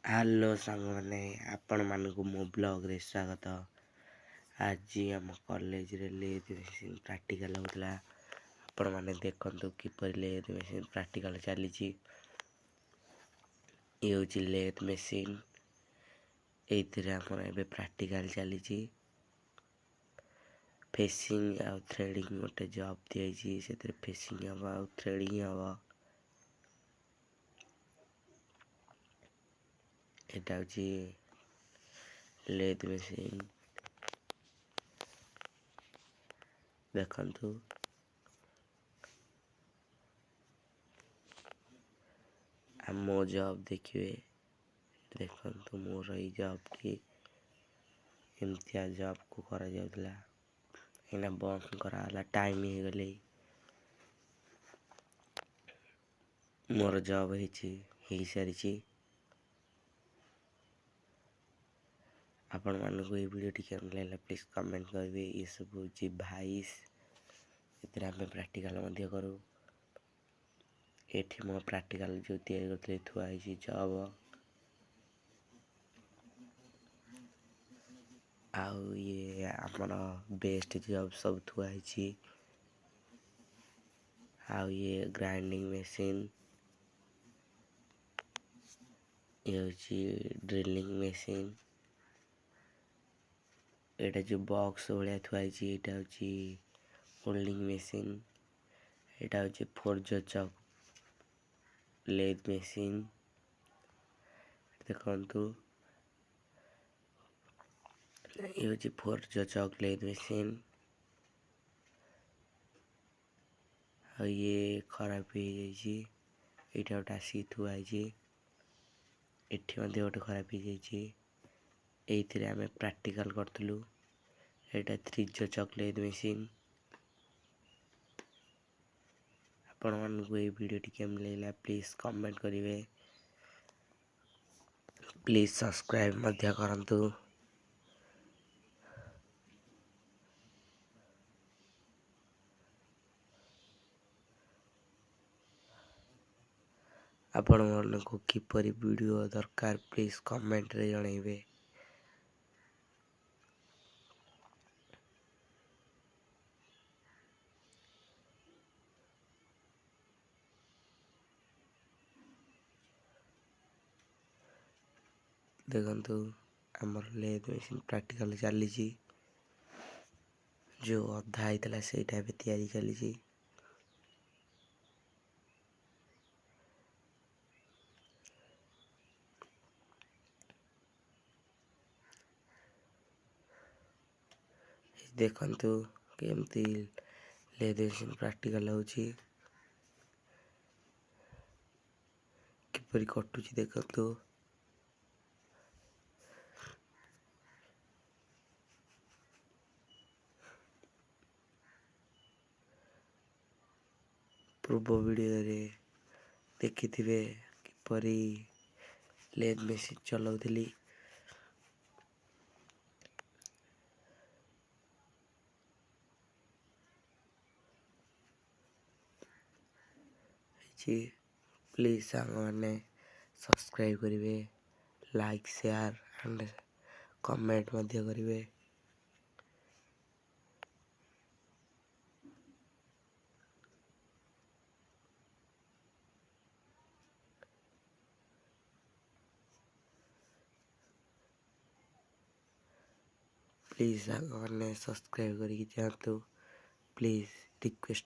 Hello ସାଙ୍ଗମାନେ, ଆପଣମାନଙ୍କୁ ମୋ ବ୍ଲଗ୍ରେ ସ୍ୱାଗତ। ଆଜି ଆମ କଲେଜରେ ଲେଥ୍ ମେସିନ୍ ପ୍ରାକ୍ଟିକାଲ୍ ହେଉଥିଲା। ଆପଣମାନେ ଦେଖନ୍ତୁ କିପରି ଲେଥ୍ ମେସିନ୍ ପ୍ରାକ୍ଟିକାଲ୍ ଚାଲିଛି। ଇଏ ହେଉଛି ଲେଥ୍ ମେସିନ୍। ଏଇଥିରେ ଆମର ଏବେ ପ୍ରାକ୍ଟିକାଲ୍ ଚାଲିଛି। ଫେସିଂ ଆଉ ଥ୍ରେଡ଼ିଂ ଗୋଟେ ଜବ୍ ଦିଆଯାଇଛି। ସେଥିରେ ଫେସିଂ ହେବ ଆଉ ଥ୍ରେଡ଼ିଂ ହେବ। এটা হচ্ছে ଲେଥ୍ ମେସିନ୍। ଦେଖନ୍ତୁ ଆମ ଜବ୍ ଦେଖିବେ। ଦେଖନ୍ତୁ ମୋର ଏଇ ଜବ୍ଟି ଏମିତିଆ ଜବ୍କୁ କରାଯାଉଥିଲା। ଏଇନା ବନ୍ଦ କରାଗଲା, ଟାଇମ୍ ହେଇଗଲେ। ମୋର ଜବ୍ ହେଇସାରିଛି। ଆପଣମାନଙ୍କୁ এই ଭିଡ଼ିଓଟି କେମିତି ଲାଗିଲା ପ୍ଲିଜ୍ କମେଣ୍ଟ କରିବେ। ଏସବୁ ହେଉଛି ଭାଇସ୍। ଏଥିରେ ଆମେ ପ୍ରାକ୍ଟିକାଲ୍ ମଧ୍ୟ କରୁ। ଏଠି ମୋ ପ୍ରାକ୍ଟିକାଲ୍ ଯେଉଁ ତିଆରି କରିଥିଲେ ଥୁଆ ହେଇଛି ଜବ୍। ଆଉ ଇଏ ଆମର ବେଷ୍ଟ ଜବ୍ ସବୁ ଥୁଆ ହେଇଛି। ଆଉ ଇଏ ଗ୍ରାଇଣ୍ଡିଂ ମେସିନ୍। ଇଏ ହେଉଛି ଡ୍ରିଲିଂ ମେସିନ୍। ଏଇଟା ଯେଉଁ ବକ୍ସ ଭଳିଆ ଥୁଆ ହେଇଛି ଏଇଟା ହେଉଛି ହୋଲ୍ଡିଂ ମେସିନ୍। ଏଇଟା ହେଉଛି ଫୋର୍ଜ ଚକ୍ ଲେଥ୍ ମେସିନ୍। ଦେଖନ୍ତୁ ଇଏ ହେଉଛି ଫୋର୍ଜ ଚକ୍ ଲେଥ୍ ମେସିନ୍। ଆଉ ଇଏ ଖରାପ ହେଇଯାଇଛି। ଏଇଟା ଗୋଟେ ଆସିକି ଥୁଆ ହେଇଛି। ଏଠି ମଧ୍ୟ ଗୋଟେ ଖରାପ ହେଇଯାଇଛି। ଏଇଥିରେ ଆମେ ପ୍ରାକ୍ଟିକାଲ୍ କରିଥିଲୁ। ଏଇଟା ଥ୍ରିଜ ଚକ୍ ଲେଥ୍ ମେସିନ୍। ଆପଣମାନଙ୍କୁ এই ଭିଡ଼ିଓଟି କେମିତି ଲାଗିଲା ପ୍ଲିଜ୍ କମେଣ୍ଟ କରିବେ। ପ୍ଲିଜ୍ ସବସ୍କ୍ରାଇବ୍ ମଧ୍ୟ କରନ୍ତୁ। ଆପଣମାନଙ୍କୁ କିପରି ଭିଡ଼ିଓ ଦରକାର ପ୍ଲିଜ୍ କମେଣ୍ଟରେ ଜଣାଇବେ। ଦେଖନ୍ତୁ ଆମର ଲେଥ୍ ମେସିନ୍ ପ୍ରାକ୍ଟିକାଲ୍ ଚାଲିଛି। ଯେଉଁ ଅଧା ହେଇଥିଲା ସେଇଟା ଏବେ ତିଆରି ଚାଲିଛି। ଦେଖନ୍ତୁ କେମିତି ଲେଥ୍ ମେସିନ୍ ପ୍ରାକ୍ଟିକାଲ୍ ହେଉଛି, କିପରି କଟୁଛି ଦେଖନ୍ତୁ। ପୂର୍ବ ଭିଡ଼ିଓରେ ଦେଖିଥିବେ କିପରି ଲେଥ୍ ମେସିନ୍ ଚଲାଉଥିଲି। ପ୍ଲିଜ୍ ସାଙ୍ଗମାନେ ସବସ୍କ୍ରାଇବ୍ କରିବେ, ଲାଇକ୍ ସେୟାର ଆଣ୍ଡ କମେଣ୍ଟ ମଧ୍ୟ କରିବେ। ପ୍ଲିଜ୍ ସାଙ୍ଗମାନେ ସବସ୍କ୍ରାଇବ୍ କରିକି ଯାଆନ୍ତୁ। Please request.